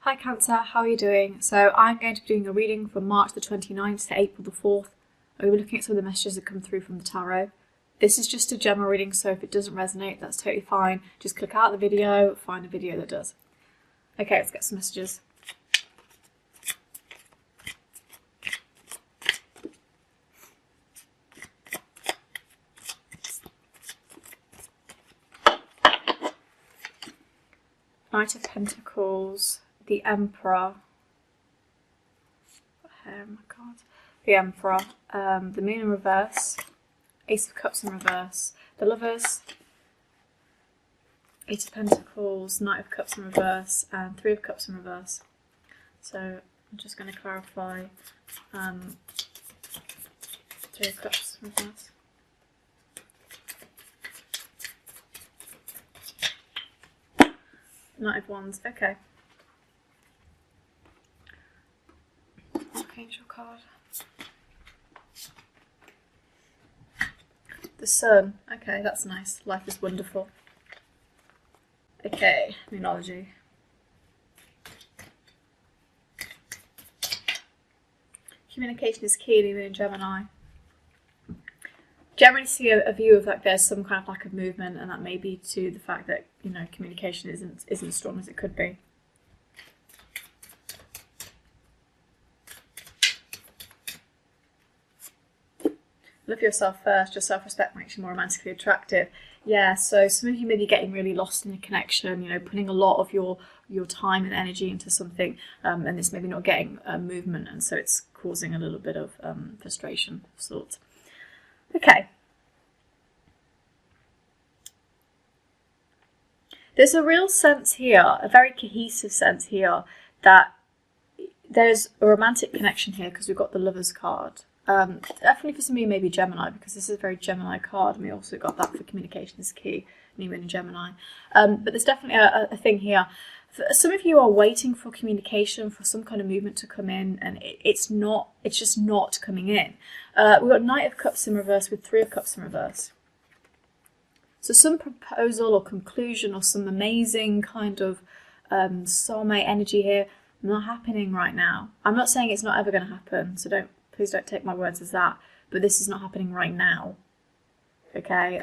Hi Cancer, how are you doing? So I'm going to be doing a reading from March the 29th to April the 4th. We'll be looking at some of the messages that come through from the tarot. This is just a general reading, so if it doesn't resonate, that's totally fine. Just click out the video, find a video that does. Okay, let's get some messages. Knight of Pentacles, the Emperor, oh my god, the Emperor, the Moon in reverse, Ace of Cups in reverse, the Lovers, Eight of Pentacles, Knight of Cups in reverse, and Three of Cups in reverse. So I'm just going to clarify Three of Cups in reverse. Knight of Wands, okay. Archangel card. The Sun, okay, that's nice. Life is wonderful. Okay, Moonology. Communication is key, even in Gemini. Generally see a view of like there's some kind of lack of movement, and that may be to the fact that, you know, communication isn't as strong as it could be. Love yourself first. Your self-respect makes you more romantically attractive. Yeah, so some of you may be getting really lost in a connection, you know, putting a lot of your time and energy into something, and it's maybe not getting movement, and so it's causing a little bit of frustration of sorts. Okay. There's a real sense here, a very cohesive sense here, that there's a romantic connection here because we've got the Lovers card. Definitely for some of you maybe Gemini, because this is a very Gemini card, and we also got that for communication is key, New Moon in Gemini. But there's definitely a thing here. Some of you are waiting for communication, for some kind of movement to come in, and it's just not coming in. We've got Knight of Cups in reverse with Three of Cups in reverse. So some proposal or conclusion or some amazing kind of soulmate energy here, not happening right now. I'm not saying it's not ever going to happen, so please don't take my words as that, but this is not happening right now. Okay,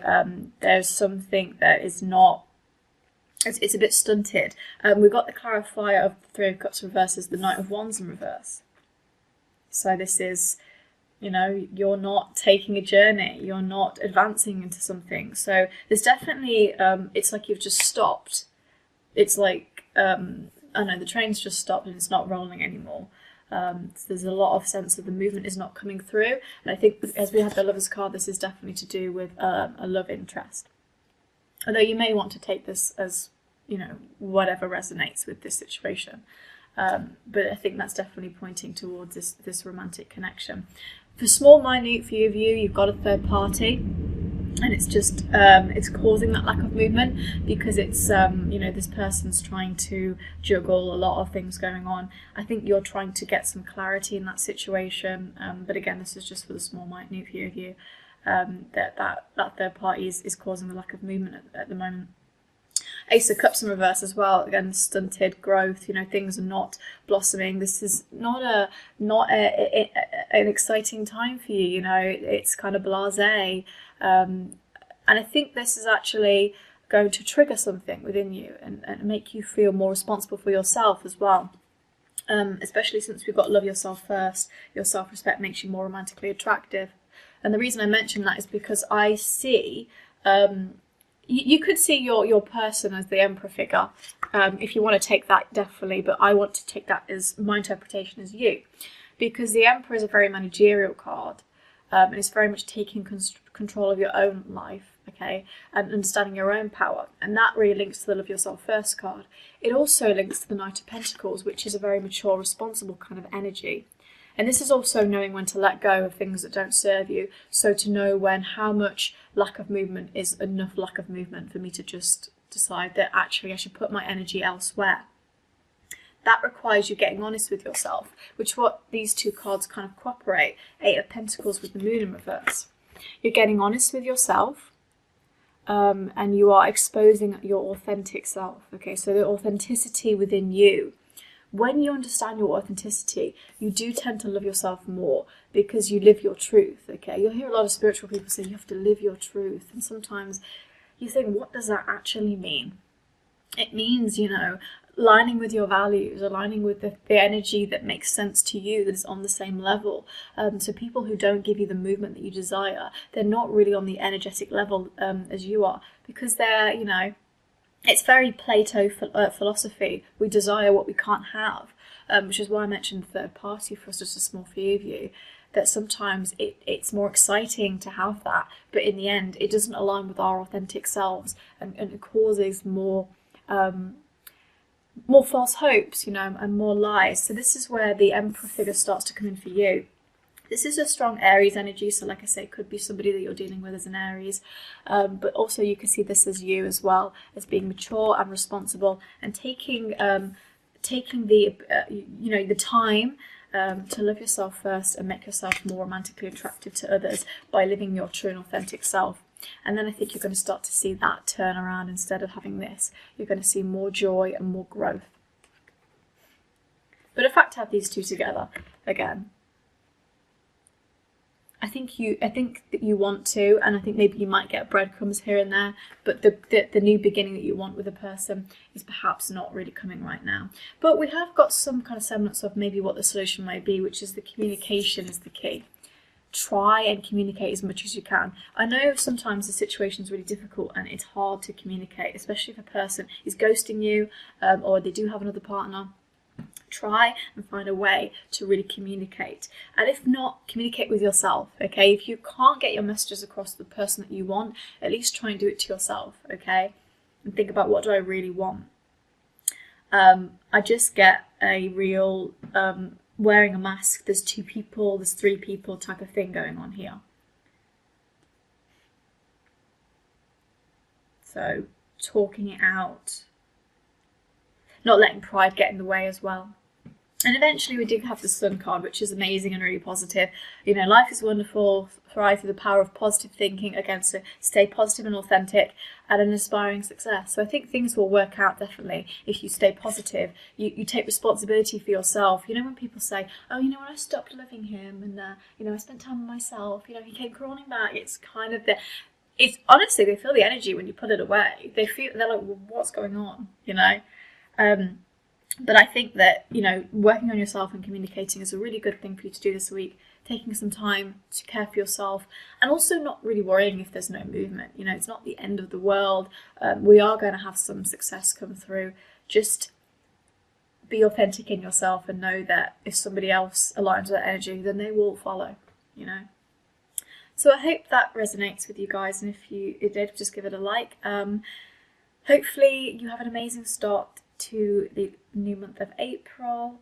there's something that is not, it's a bit stunted. We've got the clarifier of the Three of Cups reverse as the Knight of Wands in reverse. So this is, you know, you're not taking a journey, you're not advancing into something. So there's definitely, it's like you've just stopped. It's like, I know, the train's just stopped and it's not rolling anymore. So there's a lot of sense that the movement is not coming through. And I think as we have the Lovers card, this is definitely to do with a love interest. Although you may want to take this as, you know, whatever resonates with this situation. But I think that's definitely pointing towards this romantic connection. For small, minute view of you, you've got a third party, and it's just it's causing that lack of movement because it's you know, this person's trying to juggle a lot of things going on. I think you're trying to get some clarity in that situation, but again, this is just for the small, minute view of you. That third party is causing the lack of movement at the moment. Ace of Cups in reverse as well. Again, stunted growth. You know, things are not blossoming. This is not an exciting time for you. You know, it's kind of blasé, and I think this is actually going to trigger something within you and make you feel more responsible for yourself as well. Especially since we've got love yourself first. Your self-respect makes you more romantically attractive, and the reason I mention that is because I see. You could see your person as the Emperor figure, if you want to take that, definitely, but I want to take that as my interpretation as you, because the Emperor is a very managerial card, and it's very much taking control of your own life, okay, and understanding your own power, and that really links to the Love Yourself First card. It also links to the Knight of Pentacles, which is a very mature, responsible kind of energy. And this is also knowing when to let go of things that don't serve you. So to know how much lack of movement is enough lack of movement for me to just decide that actually I should put my energy elsewhere. That requires you getting honest with yourself, which is what these two cards kind of cooperate. Eight of Pentacles with the Moon in reverse. You're getting honest with yourself, and you are exposing your authentic self. Okay, so the authenticity within you when you understand your authenticity, you do tend to love yourself more because you live your truth, okay? You'll hear a lot of spiritual people say you have to live your truth, and sometimes you think, what does that actually mean? It means, you know, aligning with your values, aligning with the energy that makes sense to you, that is on the same level. So people who don't give you the movement that you desire, they're not really on the energetic level as you are, because they're, you know, it's very Plato philosophy. We desire what we can't have, which is why I mentioned third party for just a small few of you, that sometimes it's more exciting to have that, but in the end it doesn't align with our authentic selves, and it causes more false hopes, you know, and more lies. So this is where the Emperor figure starts to come in for you. This is a strong Aries energy, so like I say, it could be somebody that you're dealing with as an Aries, but also you can see this as you as well, as being mature and responsible, and taking the you know, the time to love yourself first and make yourself more romantically attractive to others by living your true and authentic self. And then I think you're going to start to see that turn around. Instead of having this, you're going to see more joy and more growth. But in fact, to have these two together again, I think that you want to, and I think maybe you might get breadcrumbs here and there, but the new beginning that you want with a person is perhaps not really coming right now. But we have got some kind of semblance of maybe what the solution might be, which is the communication is the key. Try and communicate as much as you can. I know sometimes the situation is really difficult and it's hard to communicate, especially if a person is ghosting you or they do have another partner. Try and find a way to really communicate, and if not, communicate with yourself, okay? If you can't get your messages across to the person that you want, at least try and do it to yourself, okay? And think about, what do I really want? I just get a real wearing a mask, there's 2 people, there's 3 people type of thing going on here. So talking it out, not letting pride get in the way as well. And eventually we do have the Sun card, which is amazing and really positive. You know, life is wonderful, thrive through the power of positive thinking, again, so stay positive and authentic, and an inspiring success. So I think things will work out definitely if you stay positive. You take responsibility for yourself. You know, when people say, oh, you know, when I stopped loving him and, you know, I spent time with myself, you know, he came crawling back, it's kind of it's honestly, they feel the energy when you put it away. They're like, well, what's going on, you know? But I think that, you know, working on yourself and communicating is a really good thing for you to do this week. Taking some time to care for yourself, and also not really worrying if there's no movement. You know, it's not the end of the world. We are going to have some success come through. Just be authentic in yourself and know that if somebody else aligns with that energy, then they will follow, you know. So I hope that resonates with you guys, and if it did, just give it a like. Hopefully you have an amazing start to the new month of April,